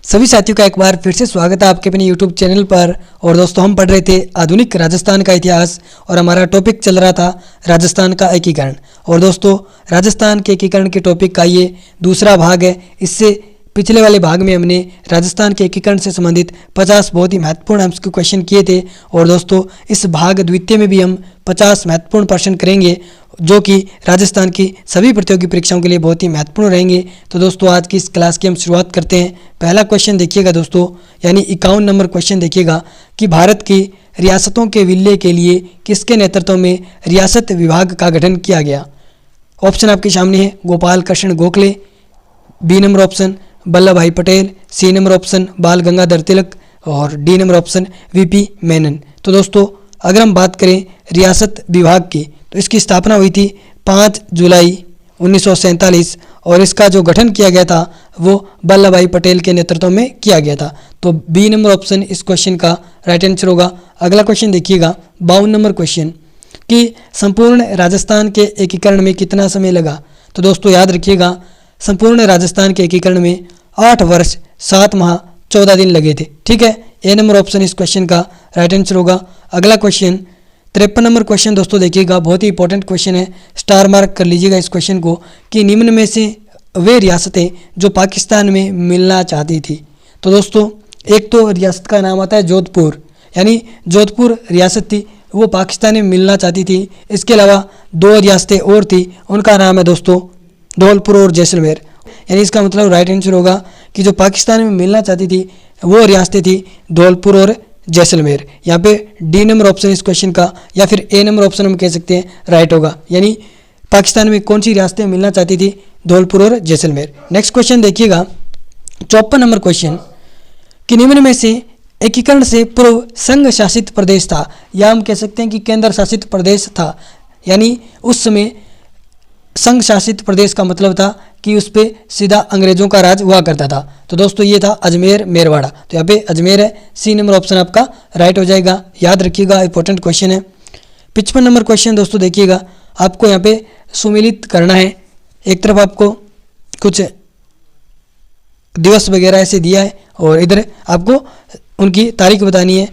सभी साथियों का एक बार फिर से स्वागत है आपके अपने YouTube चैनल पर। और दोस्तों, हम पढ़ रहे थे आधुनिक राजस्थान का इतिहास और हमारा टॉपिक चल रहा था राजस्थान का एकीकरण। और दोस्तों, राजस्थान के एकीकरण के टॉपिक का ये दूसरा भाग है। इससे पिछले वाले भाग में हमने राजस्थान के एकीकरण से संबंधित 50 बहुत ही महत्वपूर्ण एमसीक्यू क्वेश्चन किए थे। और दोस्तों, इस भाग द्वितीय में भी हम 50 महत्वपूर्ण प्रश्न करेंगे जो कि राजस्थान की सभी प्रतियोगी परीक्षाओं के लिए बहुत ही महत्वपूर्ण रहेंगे। तो दोस्तों, आज की इस क्लास की हम शुरुआत करते हैं। पहला क्वेश्चन देखिएगा दोस्तों, यानी 51 नंबर क्वेश्चन देखिएगा कि भारत की रियासतों के विलय के लिए किसके नेतृत्व में रियासत विभाग का गठन किया गया। ऑप्शन आपके सामने है Gopal Krishna Gokhale, B number option Vallabh Bhai Patel, C number option Bal Gangadhar Tilak और D number option VP Menon. तो दोस्तों, अगर हम बात करें रियासत विभाग की तो इसकी स्थापना हुई थी 5 जुलाई 1947 और इसका जो गठन किया गया था वो वल्लभ भाई पटेल के नेतृत्व में किया गया था। तो बी नंबर ऑप्शन इस क्वेश्चन का राइट आंसर होगा। अगला क्वेश्चन देखिएगा 52 नंबर क्वेश्चन कि संपूर्ण राजस्थान के एकीकरण में कितना समय लगा। तो दोस्तों, याद रखिएगा, संपूर्ण राजस्थान के एकीकरण में 8 वर्ष 7 माह 14 दिन लगे थे। ठीक है, ए नंबर ऑप्शन इस क्वेश्चन का राइट आंसर होगा। अगला क्वेश्चन 53 नंबर क्वेश्चन दोस्तों देखिएगा, बहुत ही इंपॉर्टेंट क्वेश्चन है, स्टार मार्क कर लीजिएगा इस क्वेश्चन को कि निम्न में से वे रियासतें जो पाकिस्तान में मिलना चाहती थी। तो दोस्तों, एक तो रियासत का नाम आता है जोधपुर, यानी जोधपुर रियासत थी, वो पाकिस्तान में मिलना चाहती थी। इसके अलावा 2 रियासतें और थी, उनका नाम है दोस्तों धौलपुर और जैसलमेर। यानी इसका मतलब राइट आंसर होगा कि जो पाकिस्तान में मिलना चाहती थी वो रियासतें थी धौलपुर और जैसलमेर। यहाँ पे डी नंबर ऑप्शन इस क्वेश्चन का या फिर ए नंबर ऑप्शन हम कह सकते हैं राइट होगा। यानी पाकिस्तान में कौन सी रियासतें मिलना चाहती थी, धौलपुर और जैसलमेर। नेक्स्ट क्वेश्चन देखिएगा 54 नंबर क्वेश्चन कि निम्न में से एकीकरण से पूर्व संघ शासित प्रदेश था, या हम कह सकते हैं कि केंद्र शासित प्रदेश था। यानी उस समय संघ शासित प्रदेश का मतलब था कि उस पर सीधा अंग्रेजों का राज हुआ करता था। तो दोस्तों, ये था अजमेर मेरवाड़ा। तो यहाँ पे अजमेर है, सी नंबर ऑप्शन आपका राइट हो जाएगा। याद रखिएगा, इंपॉर्टेंट क्वेश्चन है। 55 नंबर क्वेश्चन दोस्तों देखिएगा, आपको यहाँ पे सुमिलित करना है। एक तरफ आपको कुछ दिवस वगैरह ऐसे दिया है और इधर आपको उनकी तारीख बतानी है।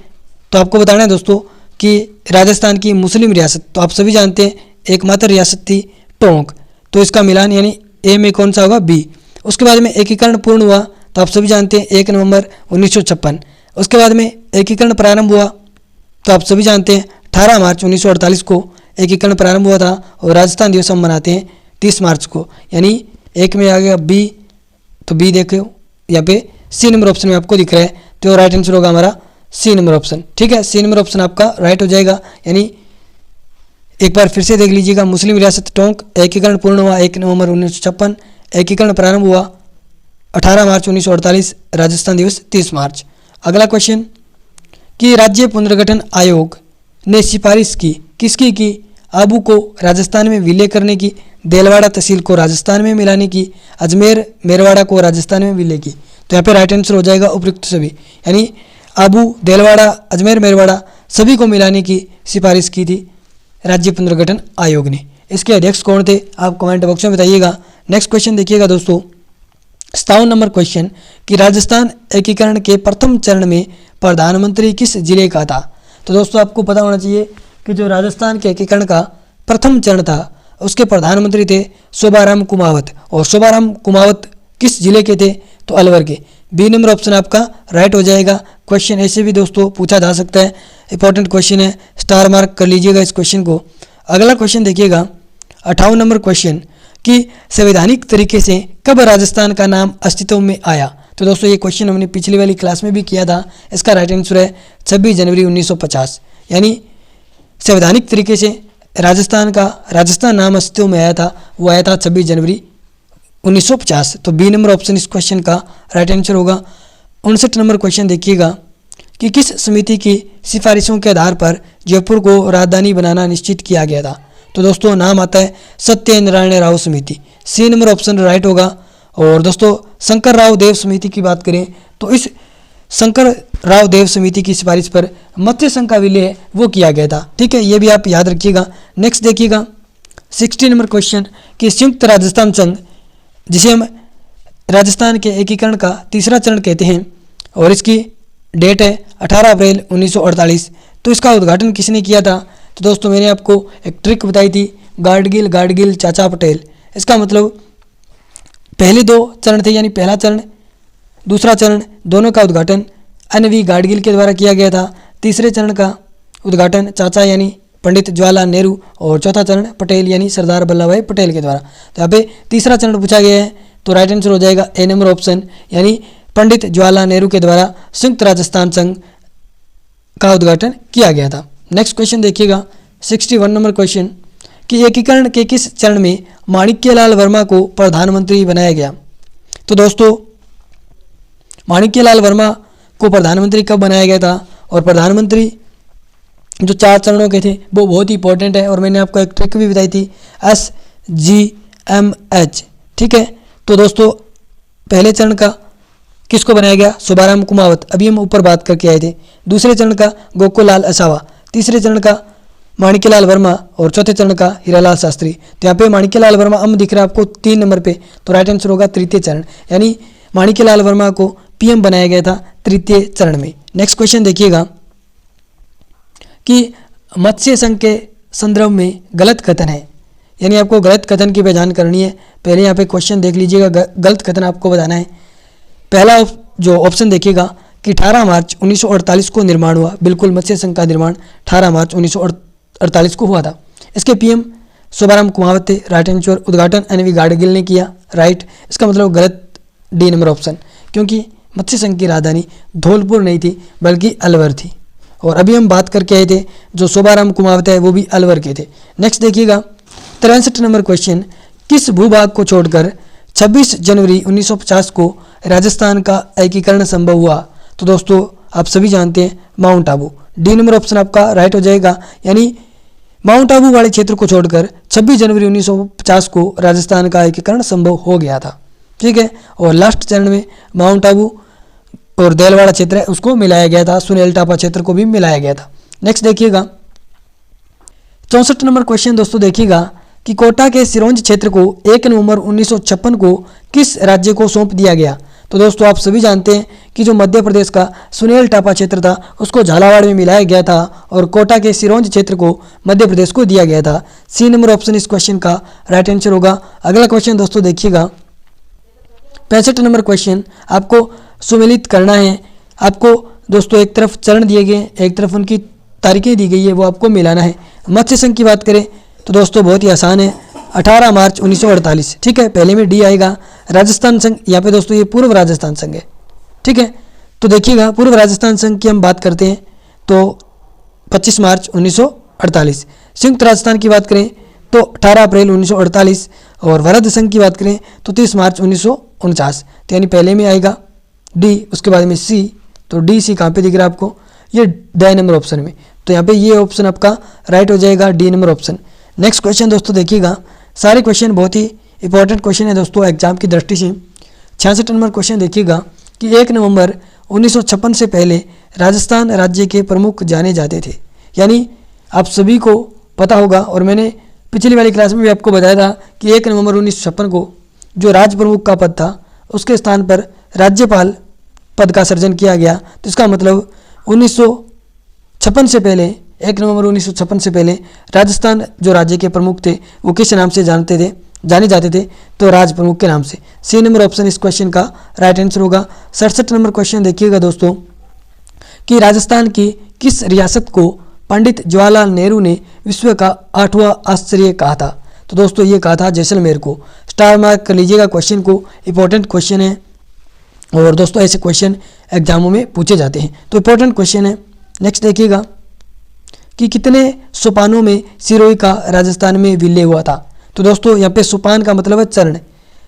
तो आपको बताना है दोस्तों कि राजस्थान की मुस्लिम रियासत, तो आप सभी जानते हैं एकमात्र रियासत थी टोंक, तो इसका मिलान यानी ए में कौन सा होगा, बी। उसके बाद में एकीकरण पूर्ण हुआ, तो आप सभी जानते हैं 1 नवंबर 1956। उसके बाद में एकीकरण प्रारंभ हुआ, तो आप सभी जानते हैं 18 मार्च 1948 को एकीकरण प्रारंभ हुआ था और राजस्थान दिवस हम मनाते हैं 30 मार्च को। यानी एक में आ गया बी, तो बी देखो यहाँ पे सी नंबर ऑप्शन में आपको दिख रहा है, तो राइट आंसर होगा हमारा सी नंबर ऑप्शन। ठीक है, सी नंबर ऑप्शन आपका राइट हो जाएगा। यानी एक बार फिर से देख लीजिएगा, मुस्लिम रियासत टोंक एकीकरण पूर्ण हुआ 1 नवंबर 1956, एकीकरण प्रारंभ हुआ 18 मार्च 1948, राजस्थान दिवस 30 मार्च। अगला क्वेश्चन कि राज्य पुनर्गठन आयोग ने सिफारिश की किसकी की, आबू को राजस्थान में विलय करने की, देलवाड़ा तहसील को राजस्थान में मिलाने की, अजमेर मेरवाड़ा को राजस्थान में विलय की। तो यहाँ पे राइट आंसर हो जाएगा उपयुक्त सभी, यानी आबू, देलवाड़ा, अजमेर, मेरवाड़ा सभी को मिलाने की सिफारिश की थी राज्य पुनर्गठन आयोग ने। इसके अध्यक्ष कौन थे, आप कमेंट बॉक्स में बताइएगा। नेक्स्ट क्वेश्चन देखिएगा दोस्तों 57 नंबर क्वेश्चन कि राजस्थान एकीकरण के प्रथम चरण में प्रधानमंत्री किस जिले का था। तो दोस्तों, आपको पता होना चाहिए कि जो राजस्थान के एकीकरण का प्रथम चरण था उसके प्रधानमंत्री थे शोभाराम कुमावत, और शोभाराम कुमावत किस जिले के थे, तो अलवर के। बी नंबर ऑप्शन आपका राइट हो जाएगा। क्वेश्चन ऐसे भी दोस्तों पूछा जा सकता है, इंपॉर्टेंट क्वेश्चन है, स्टार मार्क कर लीजिएगा इस क्वेश्चन को। अगला क्वेश्चन देखिएगा 58 नंबर क्वेश्चन कि संवैधानिक तरीके से कब राजस्थान का नाम अस्तित्व में आया। तो दोस्तों, ये क्वेश्चन हमने पिछली वाली क्लास में भी किया था। इसका राइट आंसर है 26 जनवरी 1950। यानी संवैधानिक तरीके से राजस्थान नाम अस्तित्व में आया था, वो आया था 26 जनवरी 1950। तो बी नंबर ऑप्शन इस क्वेश्चन का राइट आंसर होगा। 59 नंबर क्वेश्चन देखिएगा कि किस समिति की सिफारिशों के आधार पर जयपुर को राजधानी बनाना निश्चित किया गया था। तो दोस्तों, नाम आता है सत्यनारायण राव समिति, सी नंबर ऑप्शन राइट होगा। और दोस्तों, शंकर राव देव समिति की बात करें तो इस शंकर राव देव समिति की सिफारिश पर मत्स्य संघ का विलय वो किया गया था। ठीक है, ये भी आप याद रखिएगा। नेक्स्ट देखिएगा 60 नंबर क्वेश्चन कि संयुक्त राजस्थान संघ जिसे हम राजस्थान के एकीकरण का तीसरा चरण कहते हैं और इसकी डेट है 18 अप्रैल 1948। तो इसका उद्घाटन किसने किया था? तो दोस्तों मैंने आपको एक ट्रिक बताई थी, गाडगिल चाचा पटेल। इसका मतलब पहले दो चरण थे, यानी पहला चरण दूसरा चरण दोनों का उद्घाटन NV गाडगिल के द्वारा किया गया था। तीसरे चरण का उद्घाटन चाचा यानी पंडित जवाहरलाल नेहरू और चौथा चरण पटेल यानी सरदार वल्लभ भाई पटेल के द्वारा। तो यहाँ पे तीसरा चरण पूछा गया है, तो राइट आंसर हो जाएगा ए नंबर ऑप्शन, यानी पंडित जवाहरलाल नेहरू के द्वारा संयुक्त राजस्थान संघ का उद्घाटन किया गया था। नेक्स्ट क्वेश्चन देखिएगा 61 नंबर क्वेश्चन कि एकीकरण के किस चरण में माणिक्यलाल वर्मा को प्रधानमंत्री बनाया गया? तो दोस्तों माणिक्यलाल वर्मा को प्रधानमंत्री कब बनाया गया था? और प्रधानमंत्री जो 4 चरणों के थे वो बहुत ही इंपॉर्टेंट है और मैंने आपको एक ट्रिक भी बताई थी SGMH, ठीक है। तो दोस्तों पहले चरण का किसको बनाया गया? सुबाराम कुमावत, अभी हम ऊपर बात करके आए थे। दूसरे चरण का गोकुललाल असावा, तीसरे चरण का माणिक्यलाल वर्मा और चौथे चरण का हीरालाल शास्त्री। तो यहाँ पे माणिक्यलाल वर्मा हम दिख रहा है आपको 3 नंबर पे, तो राइट आंसर होगा तृतीय चरण, यानी माणिक्यलाल वर्मा को PM बनाया गया था तृतीय चरण में। नेक्स्ट क्वेश्चन देखिएगा कि मत्स्य संघ के संदर्भ में गलत कथन है, यानी आपको गलत कथन की पहचान करनी है। पहले यहाँ पे क्वेश्चन देख लीजिएगा, गलत कथन आपको बताना है। पहला जो ऑप्शन देखिएगा कि 18 मार्च 1948 को निर्माण हुआ, बिल्कुल मत्स्य संघ का निर्माण 18 मार्च 1948 को हुआ था। इसके PM सुबाराम कुमावत थे, राइट आंसर। उद्घाटन NV गाडगिल ने किया, राइट। इसका मतलब गलत, D नंबर ऑप्शन, क्योंकि मत्स्य संघ की राजधानी धौलपुर नहीं थी बल्कि अलवर थी। और अभी हम बात करके आए थे जो सुबाराम कुमावत है वो भी अलवर के थे। नेक्स्ट देखिएगा 63 नंबर क्वेश्चन, किस भूभाग को छोड़कर 26 जनवरी 1950 को राजस्थान का एकीकरण संभव हुआ? तो दोस्तों आप सभी जानते हैं mount Abu, D number option आपका राइट हो जाएगा, यानी माउंट आबू वाले क्षेत्र को छोड़कर 26 जनवरी 1950 को राजस्थान का एकीकरण संभव हो गया था, ठीक है। और लास्ट चरण में माउंट आबू और देलवाड़ा क्षेत्र है उसको मिलाया गया था, सुनेल टापा क्षेत्र को भी मिलाया गया था। नेक्स्ट देखिएगा 64 नंबर क्वेश्चन दोस्तों देखिएगा कि कोटा के सिरोंज क्षेत्र को 1 नवंबर 1956 को किस राज्य को सौंप दिया गया? तो दोस्तों आप सभी जानते हैं कि जो मध्य प्रदेश का सुनेल टापा क्षेत्र था उसको झालावाड़ में मिलाया गया था और कोटा के सिरोंज क्षेत्र को मध्य प्रदेश को दिया गया था। C नंबर ऑप्शन इस क्वेश्चन का राइट आंसर होगा। अगला क्वेश्चन दोस्तों देखिएगा 65 नंबर क्वेश्चन, आपको सुमेलित करना है। आपको दोस्तों एक तरफ चरण दिए गए, एक तरफ उनकी तारीखें दी गई है, वो आपको मिलाना है। मत्स्य संघ की बात करें तो दोस्तों बहुत ही आसान है, 18 मार्च 1948, ठीक है। पहले में D आएगा। राजस्थान संघ, यहाँ पे दोस्तों ये पूर्व राजस्थान संघ है, ठीक है। तो देखिएगा पूर्व राजस्थान संघ की हम बात करते हैं तो 25 मार्च 1948। संयुक्त राजस्थान की बात करें तो 18 अप्रैल 1948 और वरद संघ की बात करें तो 30 मार्च 1949। तो यानी पहले में आएगा D, उसके बाद में C। तो D C कहाँ पे दिख रहा है आपको? ये D नंबर ऑप्शन में। तो यहाँ पे ये ऑप्शन आपका राइट हो जाएगा, D number option. Next question दोस्तों देखिएगा, सारे क्वेश्चन बहुत ही इंपॉर्टेंट क्वेश्चन है दोस्तों एग्जाम की दृष्टि से। 66 नंबर क्वेश्चन देखिएगा कि 1 नवंबर 1956 से पहले राजस्थान राज्य के प्रमुख जाने जाते थे, यानी आप सभी को पता होगा और मैंने पिछली वाली क्लास में भी आपको बताया था कि 1 नवंबर 1956 को जो राज्य प्रमुख का पद था उसके स्थान पर राज्यपाल पद का सृजन किया गया। तो इसका मतलब 1956 से पहले, 1 नवंबर 1956 से पहले राजस्थान जो राज्य के प्रमुख थे वो किस नाम से जाने जाते थे? तो राज प्रमुख के नाम से। C नंबर ऑप्शन इस क्वेश्चन का राइट आंसर होगा। 67 नंबर क्वेश्चन देखिएगा दोस्तों कि राजस्थान की किस रियासत को पंडित जवाहरलाल नेहरू ने विश्व का 8वां आश्चर्य कहा था? तो दोस्तों ये कहा था जैसलमेर को। स्टार मार्क कर लीजिएगा क्वेश्चन को, इंपॉर्टेंट क्वेश्चन है और दोस्तों ऐसे क्वेश्चन एग्जामों में पूछे जाते हैं, तो इंपॉर्टेंट क्वेश्चन है। नेक्स्ट देखिएगा कि कितने सोपानों में सिरोही का राजस्थान में विलय हुआ था? तो दोस्तों यहाँ पे सोपान का मतलब है चरण,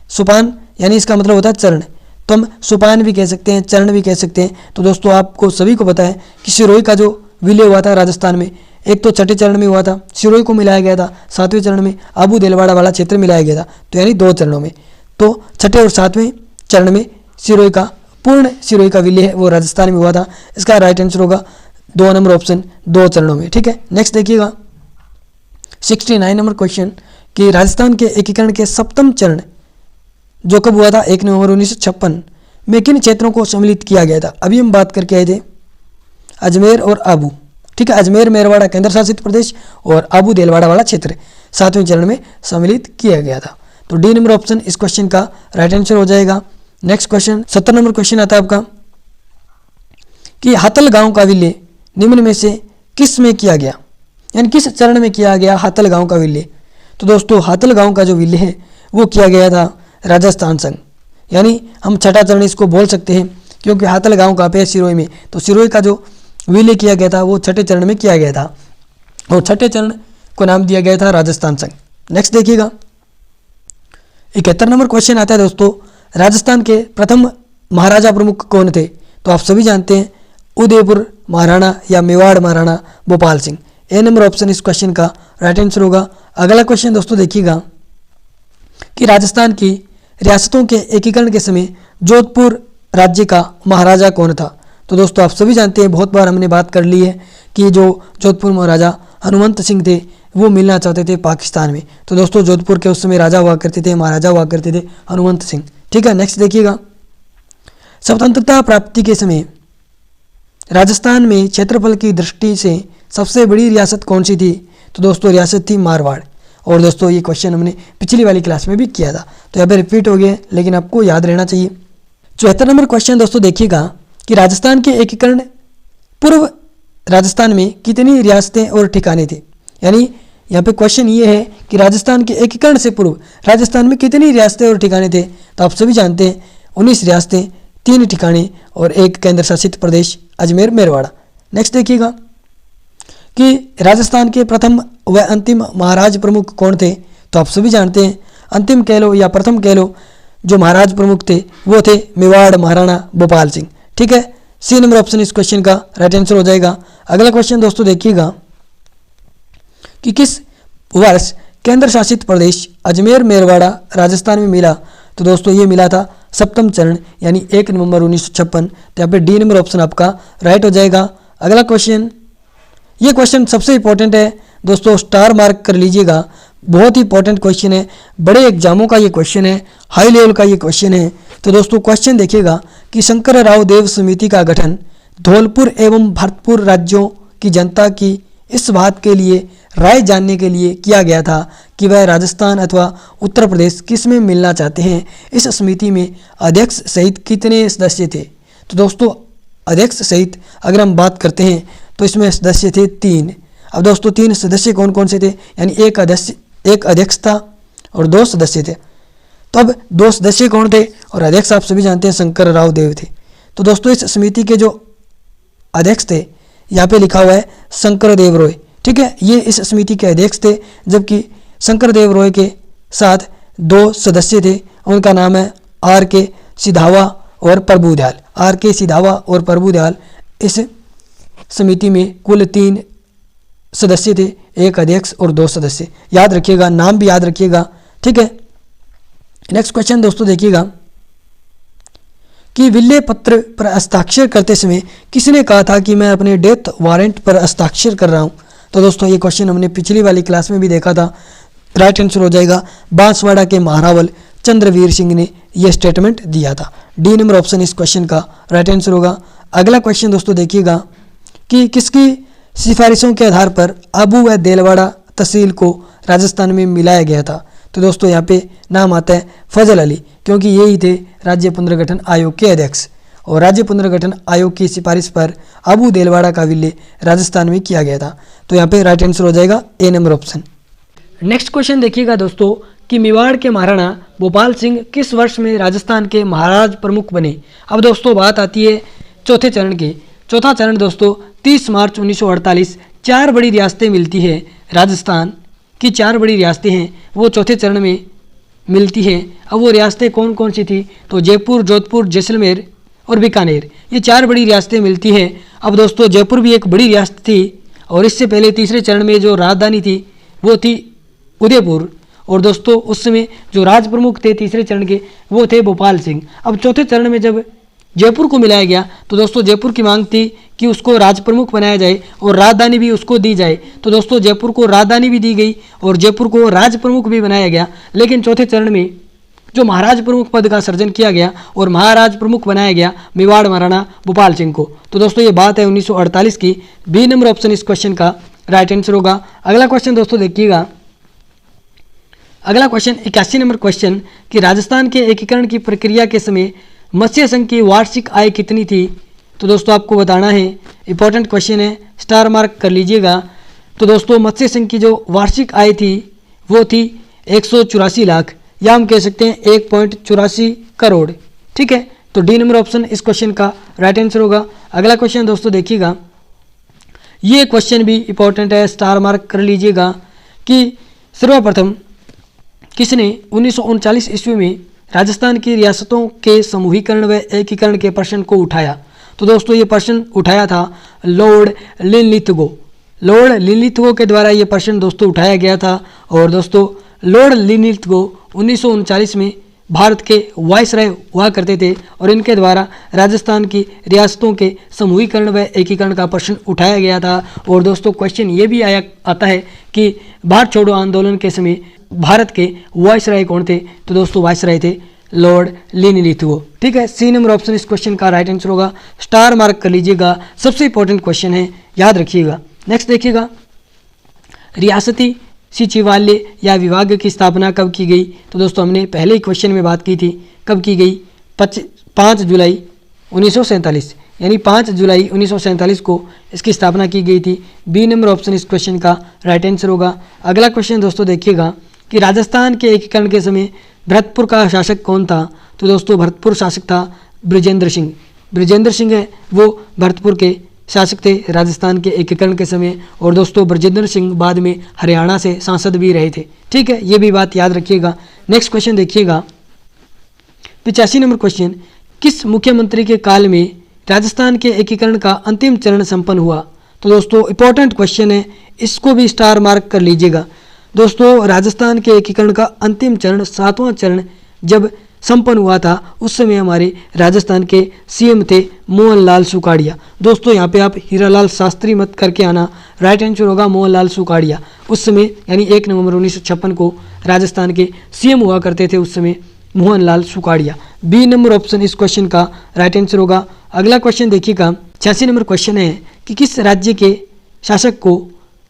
सोपान यानी इसका मतलब होता है चरण, तो हम सोपान भी कह सकते हैं, चरण भी कह सकते हैं। तो दोस्तों आपको सभी को पता है कि सिरोही का जो विलय हुआ था राजस्थान में, एक तो छठे चरण में हुआ था, सिरोही को मिलाया गया था, 7वें चरण में आबू देलवाड़ा वाला क्षेत्र मिलाया गया था, तो यानी 2 चरणों में। तो छठे और 7वें चरण में सिरोही का पूर्ण सिरोही का विलय है वो राजस्थान में हुआ था। इसका राइट आंसर होगा 2 नंबर ऑप्शन, 2 चरणों में, ठीक है। नेक्स्ट देखिएगा 69 नंबर क्वेश्चन कि राजस्थान के एकीकरण के 7वें चरण जो कब हुआ था 1 नवंबर 1956 में किन क्षेत्रों को सम्मिलित किया गया था। अभी हम बात करके आए थे अजमेर और आबू, ठीक है, अजमेर मेरवाड़ा केंद्र शासित प्रदेश और आबू देलवाड़ा वाला क्षेत्र 7वें चरण में सम्मिलित किया गया था। तो डी नंबर ऑप्शन इस क्वेश्चन का राइट आंसर हो जाएगा। नेक्स्ट क्वेश्चन 70 नंबर क्वेश्चन आता है आपका कि हातल गांव का विलय निम्न में से किस में किया गया, यानी किस चरण में किया गया हातल गांव का विलय। तो दोस्तों हातल गांव का जो विलय है वो किया गया था राजस्थान संघ, यानी हम छठा चरण इसको बोल सकते हैं क्योंकि हातल गांव का पे सिरोही में, तो सिरोही का जो विलय किया गया था वो छठे चरण में किया गया था और छठे चरण को नाम दिया गया था राजस्थान संघ। नेक्स्ट देखिएगा 71 नंबर क्वेश्चन आता है दोस्तों, राजस्थान के प्रथम महाराजा प्रमुख कौन थे। तो आप सभी जानते हैं उदयपुर महाराणा या मेवाड़ महाराणा भोपाल सिंह। ए नंबर ऑप्शन इस क्वेश्चन का राइट आंसर होगा। अगला क्वेश्चन दोस्तों देखिएगा कि राजस्थान की रियासतों के एकीकरण के समय जोधपुर राज्य का महाराजा कौन था। तो दोस्तों आप सभी जानते हैं, बहुत बार हमने बात कर ली है कि जो जोधपुर महाराजा हनुमंत सिंह थे वो मिलना चाहते थे पाकिस्तान में। तो दोस्तों जोधपुर के उस समय राजा हुआ करते थे, महाराजा हुआ करते थे हनुमंत सिंह, ठीक है। नेक्स्ट देखिएगा स्वतंत्रता प्राप्ति के समय राजस्थान में क्षेत्रफल की दृष्टि से सबसे बड़ी रियासत कौन सी थी। तो दोस्तों रियासत थी मारवाड़। और दोस्तों ये क्वेश्चन हमने पिछली वाली क्लास में भी किया था, तो यहाँ पे रिपीट हो गया लेकिन आपको याद रहना चाहिए। 74 नंबर क्वेश्चन दोस्तों देखिएगा कि राजस्थान के एकीकरण पूर्व राजस्थान में कितनी रियासतें और ठिकाने थे। यानी यहाँ पे क्वेश्चन ये है कि राजस्थान के एकीकरण से पूर्व राजस्थान में कितनी रियासतें और ठिकाने थे। तो आप सभी जानते हैं 19 रियासतें, 3 ठिकाने और 1 केंद्र शासित प्रदेश अजमेर मेरवाड़ा। नेक्स्ट देखिएगा कि राजस्थान के प्रथम व अंतिम महाराज प्रमुख कौन थे। तो आप सभी जानते हैं अंतिम कह लो या प्रथम कह लो जो महाराज प्रमुख थे वो थे मेवाड़ महाराणा भोपाल सिंह, ठीक है। सी नंबर ऑप्शन इस क्वेश्चन का राइट आंसर हो जाएगा। अगला क्वेश्चन दोस्तों देखिएगा कि किस वर्ष केंद्र शासित प्रदेश अजमेर मेरवाड़ा राजस्थान में मिला। तो दोस्तों ये मिला था सप्तम चरण यानी 1 नवंबर 1956। तो यहाँ पे डी नंबर ऑप्शन आपका राइट हो जाएगा। अगला क्वेश्चन, ये क्वेश्चन सबसे इंपॉर्टेंट है दोस्तों, स्टार मार्क कर लीजिएगा, बहुत ही इंपॉर्टेंट क्वेश्चन है, बड़े एग्जामों का ये क्वेश्चन है, हाई लेवल का ये क्वेश्चन है। तो दोस्तों क्वेश्चन देखिएगा कि शंकरराव देव समिति का गठन धौलपुर एवं भरतपुर राज्यों की जनता की इस बात के लिए राय जानने के लिए किया गया था कि वह राजस्थान अथवा उत्तर प्रदेश किस में मिलना चाहते हैं। इस समिति में अध्यक्ष सहित कितने सदस्य थे। तो दोस्तों अध्यक्ष सहित अगर हम बात करते हैं तो इसमें सदस्य थे 3। अब दोस्तों 3 सदस्य कौन कौन से थे, यानी एक अध्यक्ष था और 2 सदस्य थे। तो अब 2 सदस्य कौन थे और अध्यक्ष आप सभी जानते हैं शंकरराव देव थे। तो दोस्तों इस समिति के जो अध्यक्ष थे यहाँ पे लिखा हुआ है शंकरदेव रॉय, ठीक है, ये इस समिति के अध्यक्ष थे, जबकि शंकरदेव रॉय के साथ 2 सदस्य थे, उनका नाम है R.K. सिधावा और प्रभुदयाल। R.K. सिधावा और प्रभुदयाल इस समिति में कुल 3 सदस्य थे, 1 अध्यक्ष और 2 सदस्य। याद रखिएगा, नाम भी याद रखिएगा, ठीक है। नेक्स्ट क्वेश्चन दोस्तों देखिएगा कि विलय पत्र पर हस्ताक्षर करते समय किसने कहा था कि मैं अपने डेथ वारंट पर हस्ताक्षर कर रहा हूं। तो दोस्तों ये क्वेश्चन हमने पिछली वाली क्लास में भी देखा था। राइट आंसर हो जाएगा बांसवाड़ा के महारावल चंद्रवीर सिंह ने यह स्टेटमेंट दिया था। डी नंबर ऑप्शन इस क्वेश्चन का राइट आंसर होगा। अगला क्वेश्चन दोस्तों देखिएगा कि किसकी सिफारिशों के आधार पर आबू व देलवाड़ा तहसील को राजस्थान में मिलाया गया था। तो दोस्तों यहाँ पे नाम आता है फजल अली, क्योंकि यही थे राज्य पुनर्गठन आयोग के अध्यक्ष और राज्य पुनर्गठन आयोग की सिफारिश पर आबू देलवाड़ा का विलय राजस्थान में किया गया था। तो यहाँ पे राइट आंसर हो जाएगा ए नंबर ऑप्शन। नेक्स्ट क्वेश्चन देखिएगा दोस्तों कि मेवाड़ के महाराणा भोपाल सिंह किस वर्ष में राजस्थान के महाराज प्रमुख बने। अब दोस्तों बात आती है चौथे चरण की। चौथा चरण दोस्तों 30 मार्च 1948 4 बड़ी रियासतें मिलती है, राजस्थान की 4 बड़ी रियासतें हैं वो चौथे चरण में मिलती है। अब वो रियासतें कौन कौन सी थी, तो जयपुर, जोधपुर, जैसलमेर और बीकानेर, ये 4 बड़ी रियासतें मिलती है। अब दोस्तों जयपुर भी एक बड़ी रियासत थी और इससे पहले तीसरे चरण में जो राजधानी थी वो थी उदयपुर, और दोस्तों उस समय जो राज प्रमुख थे तीसरे चरण के वो थे भोपाल सिंह। अब चौथे चरण में जब जयपुर को मिलाया गया तो दोस्तों जयपुर की मांग थी कि उसको राज प्रमुख बनाया जाए और राजधानी भी उसको दी जाए। तो दोस्तों जयपुर को राजधानी भी दी गई और जयपुर को राज प्रमुख भी बनाया गया। लेकिन चौथे चरण में जो महाराज प्रमुख पद का सर्जन किया गया और महाराज प्रमुख बनाया गया मेवाड़ महाराणा भूपाल सिंह को। तो दोस्तों ये बात है 1948 की। बी नंबर ऑप्शन इस क्वेश्चन का राइट आंसर होगा। अगला क्वेश्चन दोस्तों देखिएगा, अगला क्वेश्चन 81 नंबर क्वेश्चन कि राजस्थान के एकीकरण की प्रक्रिया के समय मत्स्य संघ की वार्षिक आय कितनी थी। तो दोस्तों आपको बताना है, इंपॉर्टेंट क्वेश्चन है, स्टार मार्क कर लीजिएगा। तो दोस्तों मत्स्य संघ की जो वार्षिक आय थी वो थी 184 लाख, या हम कह सकते हैं 1.84 करोड़। ठीक है, तो डी नंबर ऑप्शन इस क्वेश्चन का राइट आंसर होगा। अगला क्वेश्चन दोस्तों देखिएगा, ये क्वेश्चन भी इंपॉर्टेंट है, स्टार मार्क कर लीजिएगा कि सर्वप्रथम किसने 1939 ईस्वी में राजस्थान की रियासतों के समूहीकरण व एकीकरण के प्रश्न को उठाया। तो दोस्तों ये प्रश्न उठाया था लॉर्ड लिनलिथगो। लॉर्ड लिनलिथगो के द्वारा ये प्रश्न दोस्तों उठाया गया था। और दोस्तों लॉर्ड लिनलिथगो 1939 में भारत के वाइसराय हुआ करते थे और इनके द्वारा राजस्थान की रियासतों के समूहीकरण व एकीकरण का प्रश्न उठाया गया था। और दोस्तों क्वेश्चन ये भी आता है कि भारत छोड़ो आंदोलन के समय भारत के वाइसराय कौन थे। तो दोस्तों वाइसराय थे लॉर्ड लिनलिथगो। ठीक है, सी नंबर ऑप्शन इस क्वेश्चन का राइट आंसर होगा। स्टार मार्क कर लीजिएगा, सबसे इंपॉर्टेंट क्वेश्चन है, याद रखिएगा। नेक्स्ट देखिएगा, रियासती सचिवालय या विभाग की स्थापना कब की गई। तो दोस्तों हमने पहले ही क्वेश्चन में बात की थी, कब की गई, 5 जुलाई 1947, यानी 5 जुलाई 1947 को इसकी स्थापना की गई थी। बी नंबर ऑप्शन इस क्वेश्चन का राइट आंसर होगा। अगला क्वेश्चन दोस्तों देखिएगा कि राजस्थान के एकीकरण के समय भरतपुर का शासक कौन था। तो दोस्तों भरतपुर शासक था बृजेंद्र सिंह। बृजेंद्र सिंह है वो भरतपुर के शासक थे राजस्थान के एकीकरण के समय। और दोस्तों बृजेंद्र सिंह बाद में हरियाणा से सांसद भी रहे थे। ठीक है, ये भी बात याद रखिएगा। नेक्स्ट क्वेश्चन देखिएगा, 85 नंबर क्वेश्चन, किस मुख्यमंत्री के काल में राजस्थान के एकीकरण का अंतिम चरण संपन्न हुआ। तो दोस्तों इंपॉर्टेंट क्वेश्चन है, इसको भी स्टार मार्क कर लीजिएगा। दोस्तों राजस्थान के एकीकरण का अंतिम चरण 7वां चरण जब संपन्न हुआ था उस समय हमारे राजस्थान के सीएम थे मोहनलाल सुखाड़िया। दोस्तों यहाँ पे आप हीरालाल शास्त्री मत करके आना, राइट आंसर होगा मोहनलाल सुखाड़िया। उस समय यानी 1 नवंबर 1956 को राजस्थान के सीएम हुआ करते थे उस समय Mohanlal Sukhadia. B number option इस क्वेश्चन का राइट आंसर होगा। अगला क्वेश्चन देखिएगा, 86 नंबर क्वेश्चन है कि किस राज्य के शासक को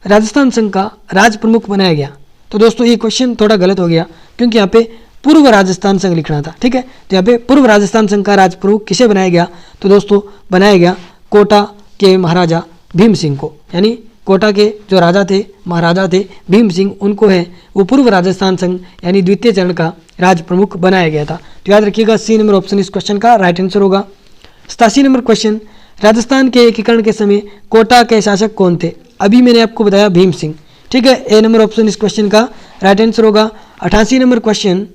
राजस्थान संघ का राज प्रमुख बनाया गया। तो दोस्तों ये क्वेश्चन थोड़ा गलत हो गया क्योंकि यहाँ पे पूर्व राजस्थान संघ लिखना था। ठीक है, तो यहाँ पे पूर्व राजस्थान संघ का राज प्रमुख किसे बनाया गया। तो दोस्तों बनाया गया कोटा के महाराजा भीम सिंह को, यानी कोटा के जो राजा थे महाराजा थे भीम सिंह, उनको है वो पूर्व राजस्थान संघ यानी द्वितीय चरण का राज प्रमुख बनाया गया था। तो याद रखिएगा सी नंबर ऑप्शन इस क्वेश्चन का राइट आंसर होगा। 87 नंबर क्वेश्चन, राजस्थान के एकीकरण के समय कोटा के शासक कौन थे। अभी मैंने आपको बताया भीम सिंह। ठीक है, ए नंबर ऑप्शन इस क्वेश्चन का राइट आंसर होगा। 88 नंबर क्वेश्चन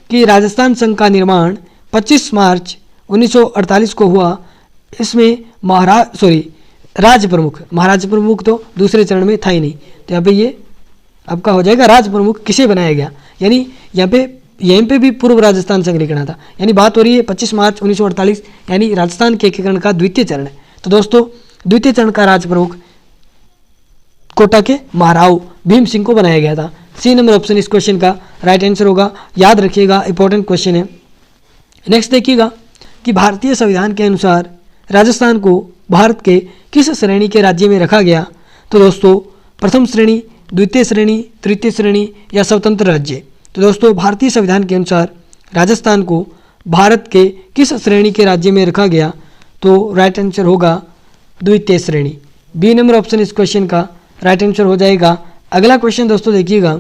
कि राजस्थान संघ का निर्माण 25 मार्च 1948 को हुआ। इसमें राज प्रमुख तो दूसरे चरण में था ही नहीं, तो यहाँ पे ये आपका हो जाएगा राज प्रमुख किसे बनाया गया, यानी यहीं पे भी पूर्व राजस्थान संघ लिखना था। यानी बात हो रही है 25 मार्च 1948 यानी राजस्थान के एकीकरण का द्वितीय चरण है। तो दोस्तों द्वितीय चरण का राज प्रमुख कोटा के महाराव भीम सिंह को बनाया गया था। सी नंबर ऑप्शन इस क्वेश्चन का राइट आंसर होगा, याद रखिएगा, इंपॉर्टेंट क्वेश्चन है। नेक्स्ट देखिएगा कि भारतीय संविधान के अनुसार राजस्थान को भारत के किस श्रेणी के राज्य में रखा गया। तो दोस्तों प्रथम श्रेणी, द्वितीय श्रेणी, तृतीय श्रेणी या स्वतंत्र राज्य। तो दोस्तों भारतीय संविधान के अनुसार राजस्थान को भारत के किस श्रेणी के राज्य में रखा गया। तो राइट आंसर होगा द्वितीय श्रेणी। बी नंबर ऑप्शन इस क्वेश्चन का राइट आंसर हो जाएगा। अगला क्वेश्चन दोस्तों देखिएगा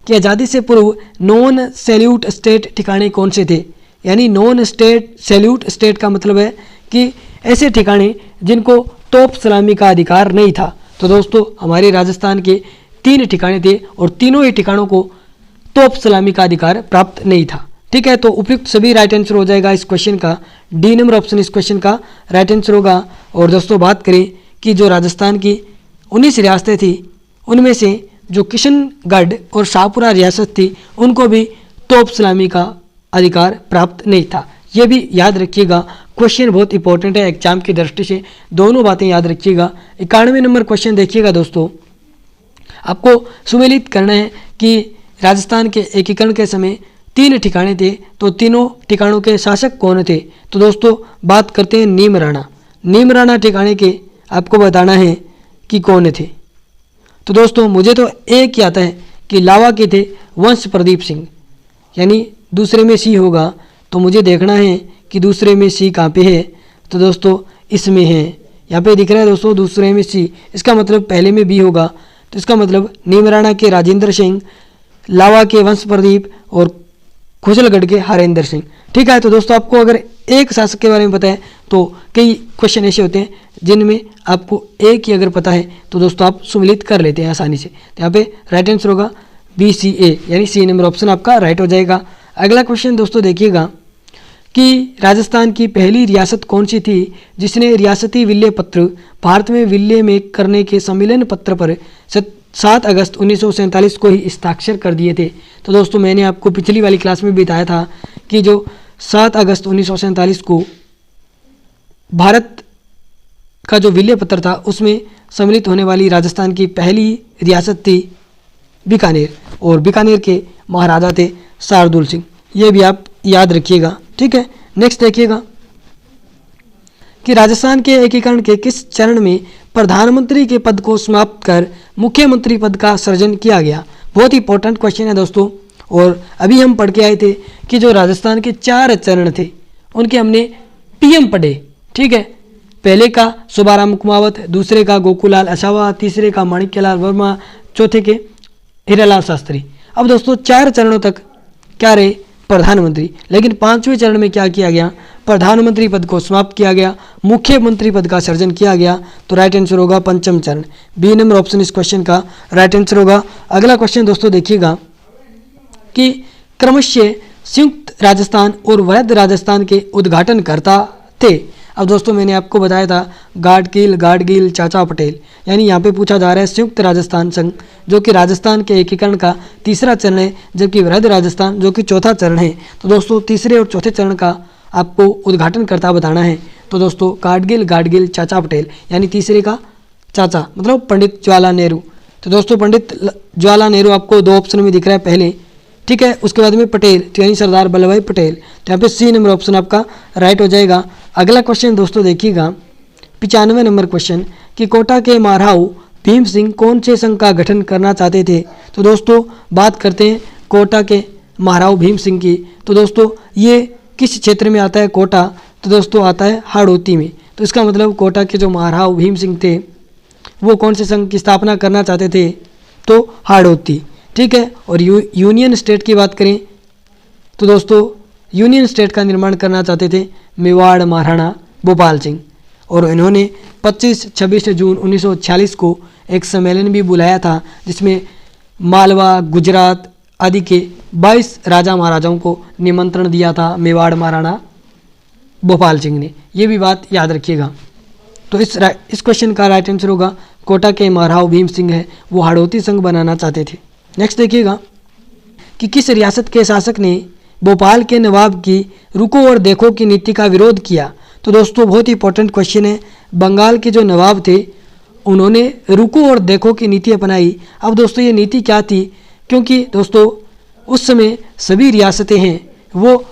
कि आज़ादी से पूर्व नॉन सैल्यूट स्टेट ठिकाने कौन से थे। यानी नॉन सैल्यूट स्टेट का मतलब है कि ऐसे ठिकाने जिनको तोप सलामी का अधिकार नहीं था। तो दोस्तों हमारे राजस्थान के 3 ठिकाने थे और तीनों ही ठिकानों को तोप सलामी का अधिकार प्राप्त नहीं था। ठीक है, तो उपयुक्त सभी राइट आंसर हो जाएगा इस क्वेश्चन का। डी नंबर ऑप्शन इस क्वेश्चन का राइट आंसर होगा। और दोस्तों बात करें कि जो राजस्थान की 19 रियासतें थी उनमें से जो किशनगढ़ और शाहपुरा रियासत थी उनको भी तोप सलामी का अधिकार प्राप्त नहीं था। ये भी याद रखिएगा, क्वेश्चन बहुत इंपॉर्टेंट है एग्जाम की दृष्टि से, दोनों बातें याद रखिएगा। 91 नंबर क्वेश्चन देखिएगा दोस्तों, आपको सुमेलित करना है कि राजस्थान के एकीकरण के समय 3 ठिकाने थे, तो तीनों ठिकानों के शासक कौन थे? तो दोस्तों बात करते हैं नीम राणा। नीम राणा ठिकाने के आपको बताना है कि कौन थे। तो दोस्तों मुझे तो एक ही आता है कि लावा के थे वंश प्रदीप सिंह, यानी दूसरे में सी होगा, तो मुझे देखना है कि दूसरे में सी कहाँ पे है। तो दोस्तों इसमें है, यहाँ पे दिख रहा है दोस्तों दूसरे में सी, इसका मतलब पहले में बी होगा। तो इसका मतलब नीम राणा के राजेंद्र सिंह, लावा के वंश प्रदीप और खुजलगढ़ के हरेंद्र सिंह। ठीक है, तो दोस्तों आपको अगर एक शासक के बारे में पता है तो कई क्वेश्चन ऐसे होते हैं जिनमें आपको एक ही अगर पता है तो दोस्तों आप सुमिलित कर लेते हैं आसानी से। तो यहाँ पे राइट आंसर होगा BCA, यानी सी नंबर ऑप्शन आपका राइट हो जाएगा। अगला क्वेश्चन दोस्तों देखिएगा कि राजस्थान की पहली रियासत कौन सी थी जिसने रियासती विल्य पत्र भारत में विल्य में करने के सम्मेलन पत्र पर 7 अगस्त 1947 को ही हस्ताक्षर कर दिए थे। तो दोस्तों मैंने आपको पिछली वाली क्लास में बताया था कि जो 7 अगस्त 1947 को भारत का जो विल्य पत्र था उसमें सम्मिलित होने वाली राजस्थान की पहली रियासत थी बीकानेर, और बीकानेर के महाराजा थे शार्दुल सिंह। ये भी आप याद रखिएगा। ठीक है, नेक्स्ट देखिएगा कि राजस्थान के एकीकरण के किस चरण में प्रधानमंत्री के पद को समाप्त कर मुख्यमंत्री पद का सृजन किया गया। बहुत ही इंपॉर्टेंट क्वेश्चन है दोस्तों, और अभी हम पढ़ के आए थे कि जो राजस्थान के 4 चरण थे उनके हमने PM पढ़े। ठीक है, पहले का सुबाराम कुमावत, दूसरे का गोकुलाल असावा, तीसरे का माणिक्यलाल वर्मा, चौथे के हीरालाल शास्त्री। अब दोस्तों 4 चरणों तक क्या रहे प्रधानमंत्री, लेकिन 5वें चरण में क्या किया गया, प्रधानमंत्री पद को समाप्त किया गया, मुख्यमंत्री पद का सृजन किया गया। तो राइट आंसर होगा 5वां चरण, बी नंबर ऑप्शन इस क्वेश्चन का राइट आंसर होगा। अगला क्वेश्चन दोस्तों देखिएगा कि क्रमशः संयुक्त राजस्थान और वैध राजस्थान के उद्घाटनकर्ता थे। अब दोस्तों मैंने आपको बताया था गाडगिल, चाचा पटेल, यानी यहाँ पे पूछा जा रहा है संयुक्त राजस्थान संघ जो कि राजस्थान के एकीकरण का 3रा चरण है, जबकि वृहद राजस्थान जो कि 4था चरण है। तो दोस्तों तीसरे और चौथे चरण का आपको उद्घाटनकर्ता बताना है। तो दोस्तों गाडगिल, चाचा पटेल, यानी तीसरे का चाचा मतलब पंडित जवाहरलाल नेहरू। तो दोस्तों पंडित जवाहरलाल नेहरू आपको 2 ऑप्शन में दिख रहा है पहले। ठीक है, उसके बाद में पटेल, तो यानी सरदार वल्लभ भाई पटेल। तो यहाँ पे सी नंबर ऑप्शन आपका राइट हो जाएगा। अगला क्वेश्चन दोस्तों देखिएगा 95 नंबर क्वेश्चन कि कोटा के महाराव भीम सिंह कौन से संघ का गठन करना चाहते थे। तो दोस्तों बात करते हैं कोटा के महाराव भीम सिंह की। तो दोस्तों ये किस क्षेत्र में आता है कोटा? तो दोस्तों आता है हाड़ौती में। तो इसका मतलब कोटा के जो महाराव भीम सिंह थे वो कौन से संघ की स्थापना करना चाहते थे? तो हाड़ौती। ठीक है, और यूनियन स्टेट की बात करें तो दोस्तों यूनियन स्टेट का निर्माण करना चाहते थे मेवाड़ महाराणा भोपाल सिंह, और इन्होंने 25-26 जून 1946 को एक सम्मेलन भी बुलाया था जिसमें मालवा, गुजरात आदि के 22 राजा महाराजाओं को निमंत्रण दिया था मेवाड़ महाराणा भोपाल सिंह ने। ये भी बात याद रखिएगा। तो इस क्वेश्चन का राइट आंसर होगा कोटा के महाराव भीम सिंह है वो हाड़ौती संघ बनाना चाहते थे। नेक्स्ट देखिएगा कि किस रियासत के शासक ने भोपाल के नवाब की रुको और देखो की नीति का विरोध किया? तो दोस्तों बहुत ही इंपॉर्टेंट क्वेश्चन है। बंगाल के जो नवाब थे उन्होंने रुको और देखो की नीति अपनाई। अब दोस्तों ये नीति क्या थी? क्योंकि दोस्तों उस समय सभी रियासतें हैं वो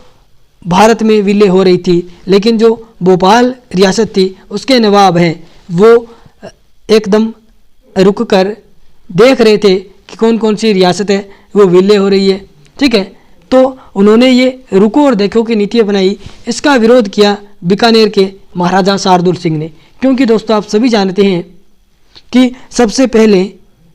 भारत में विलय हो रही थी, लेकिन जो भोपाल रियासत थी उसके नवाब हैं वो एकदम रुक कर देख रहे थे कि कौन कौन सी रियासत है वो विलय हो रही है। ठीक है, तो उन्होंने ये रुको और देखो की नीति अपनाई। इसका विरोध किया बीकानेर के महाराजा शार्दुल सिंह ने, क्योंकि दोस्तों आप सभी जानते हैं कि सबसे पहले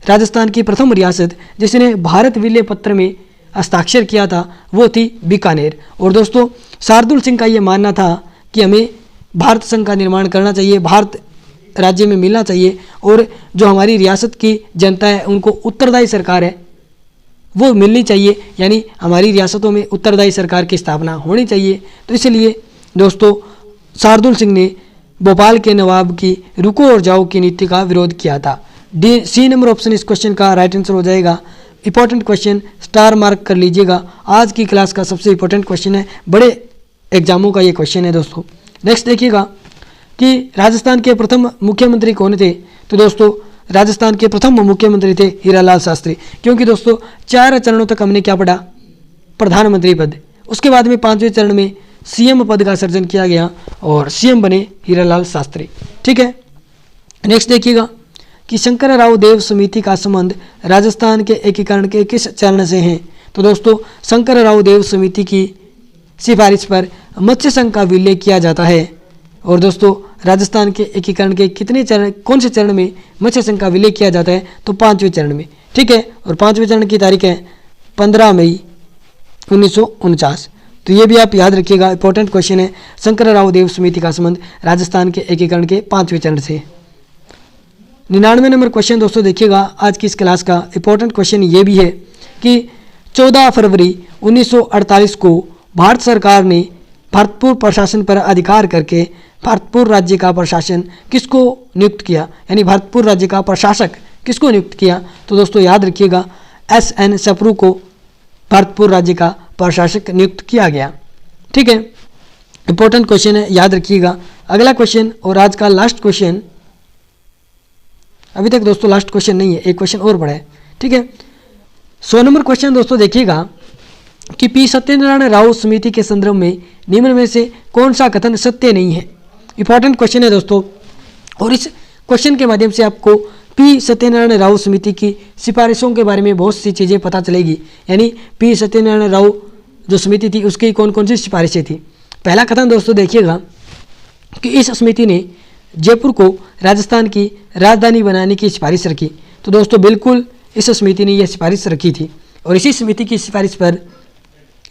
राजस्थान की प्रथम रियासत जिसने भारत विलय पत्र में हस्ताक्षर किया था वो थी बीकानेर। और दोस्तों शार्दुल सिंह का ये मानना था कि हमें भारत संघ का निर्माण करना चाहिए, भारत राज्य में मिलना चाहिए, और जो हमारी रियासत की जनता है उनको उत्तरदायी सरकार है वो मिलनी चाहिए, यानी हमारी रियासतों में उत्तरदायी सरकार की स्थापना होनी चाहिए। तो इसलिए दोस्तों शार्दुल सिंह ने भोपाल के नवाब की रुको और जाओ की नीति का विरोध किया था। सी नंबर ऑप्शन इस क्वेश्चन का राइट आंसर हो जाएगा। इंपॉर्टेंट क्वेश्चन स्टार मार्क कर लीजिएगा, आज की क्लास का सबसे इंपॉर्टेंट क्वेश्चन है, बड़े एग्जामों का ये क्वेश्चन है दोस्तों। नेक्स्ट देखिएगा कि राजस्थान के प्रथम मुख्यमंत्री कौन थे? तो दोस्तों राजस्थान के प्रथम मुख्यमंत्री थे हीरालाल शास्त्री। क्योंकि दोस्तों 4 चरणों तक हमने क्या पढ़ा? प्रधानमंत्री पद। उसके बाद में 5वें चरण में सीएम पद का सृजन किया गया और सीएम बने हीरालाल शास्त्री। ठीक है, नेक्स्ट देखिएगा कि शंकरराव देव समिति का संबंध राजस्थान के एकीकरण के किस चरण से है। तो दोस्तों शंकरराव देव समिति की सिफारिश पर मत्स्य संघ का विलय किया जाता है। और दोस्तों राजस्थान के एकीकरण के कितने चरण, कौन से चरण में मत्स्य संघ का विलय किया जाता है, तो 5वें चरण में। ठीक है, और 5वें चरण की तारीख है 15 मई 1949। तो ये भी आप याद रखिएगा, इंपॉर्टेंट क्वेश्चन है। शंकरराव देव समिति का संबंध राजस्थान के एकीकरण के 5वें चरण से। 99 नंबर क्वेश्चन दोस्तों देखिएगा आज की इस क्लास का इंपॉर्टेंट क्वेश्चन ये भी है कि 14 फरवरी 1948 को भारत सरकार ने भरतपुर प्रशासन पर अधिकार करके भरतपुर राज्य का प्रशासन किसको नियुक्त किया, यानी भरतपुर राज्य का प्रशासक किसको नियुक्त किया। तो दोस्तों याद रखिएगा SN सप्रू को भरतपुर राज्य का प्रशासक नियुक्त किया गया। ठीक है, इंपॉर्टेंट क्वेश्चन है, याद रखिएगा। अगला क्वेश्चन और आज का लास्ट क्वेश्चन, अभी तक दोस्तों लास्ट क्वेश्चन नहीं है, एक क्वेश्चन और बड़ा है। ठीक है, 100 नंबर क्वेश्चन दोस्तों देखिएगा कि पी सत्यनारायण राव समिति के संदर्भ में निम्न में से कौन सा कथन सत्य नहीं है। इंपॉर्टेंट क्वेश्चन है दोस्तों, और इस क्वेश्चन के माध्यम से आपको पी सत्यनारायण राव समिति की सिफारिशों के बारे में बहुत सी चीज़ें पता चलेगी। यानी पी सत्यनारायण राव जो समिति थी उसकी कौन कौन सी सिफारिशें थी। पहला कथन दोस्तों देखिएगा कि इस समिति ने जयपुर को राजस्थान की राजधानी बनाने की सिफारिश रखी। तो दोस्तों बिल्कुल इस समिति ने यह सिफारिश रखी थी और इसी समिति की सिफारिश पर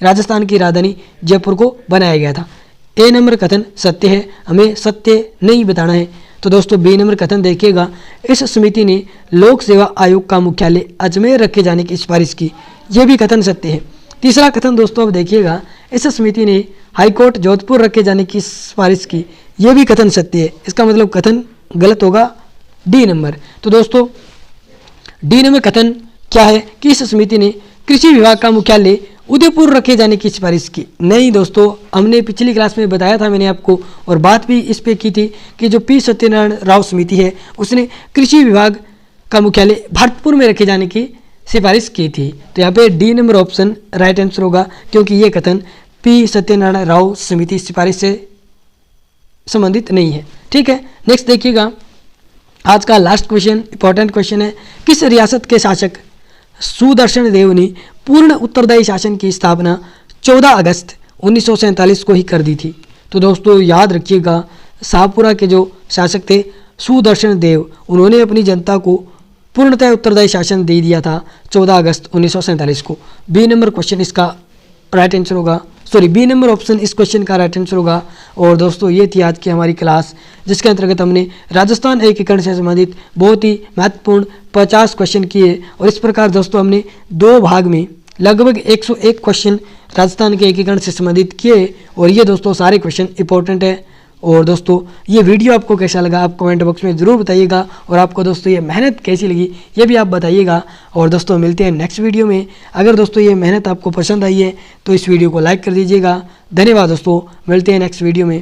राजस्थान की राजधानी जयपुर को बनाया गया था। ए नंबर कथन सत्य है, हमें सत्य नहीं बताना है। तो दोस्तों बी नंबर कथन देखिएगा, इस समिति ने लोक सेवा आयोग का मुख्यालय अजमेर रखे जाने की सिफारिश की, यह भी कथन सत्य है। तीसरा कथन दोस्तों अब देखिएगा, इस समिति ने हाईकोर्ट जोधपुर रखे जाने की सिफारिश की, यह भी कथन सत्य है। इसका मतलब कथन गलत होगा डी नंबर। तो दोस्तों डी नंबर कथन क्या है कि इस समिति ने कृषि विभाग का मुख्यालय उदयपुर रखे जाने की सिफारिश की। नहीं दोस्तों, हमने पिछली क्लास में बताया था मैंने आपको, और बात भी इस पे की थी कि जो पी सत्यनारायण राव समिति है उसने कृषि विभाग का मुख्यालय भरतपुर में रखे जाने की सिफारिश की थी। तो यहाँ पे D number option right answer होगा, क्योंकि ये कथन पी सत्यनारायण राव समिति सिफारिश से संबंधित नहीं है। ठीक है, नेक्स्ट देखिएगा आज का लास्ट क्वेश्चन, इंपॉर्टेंट क्वेश्चन है, किस रियासत के शासक सुदर्शन देव ने पूर्ण उत्तरदायी शासन की स्थापना 14 अगस्त 1947 को ही कर दी थी। तो दोस्तों याद रखिएगा, शाहपुरा के जो शासक थे सुदर्शन देव, उन्होंने अपनी जनता को पूर्णतः उत्तरदायी शासन दे दिया था 14 अगस्त 1947 को। बी नंबर क्वेश्चन इसका राइट आंसर होगा, सॉरी बी नंबर ऑप्शन इस क्वेश्चन का राइट आंसर होगा। और दोस्तों ये थी आज की हमारी क्लास, जिसके अंतर्गत हमने राजस्थान एकीकरण से संबंधित बहुत ही महत्वपूर्ण 50 क्वेश्चन किए। और इस प्रकार दोस्तों हमने 2 भाग में लगभग 101 क्वेश्चन राजस्थान के एकीकरण से संबंधित किए। और ये दोस्तों सारे क्वेश्चन इंपॉर्टेंट है। और दोस्तों ये वीडियो आपको कैसा लगा आप कमेंट बॉक्स में ज़रूर बताइएगा, और आपको दोस्तों ये मेहनत कैसी लगी ये भी आप बताइएगा। और दोस्तों मिलते हैं नेक्स्ट वीडियो में। अगर दोस्तों ये मेहनत आपको पसंद आई है तो इस वीडियो को लाइक कर दीजिएगा। धन्यवाद दोस्तों, मिलते हैं नेक्स्ट वीडियो में।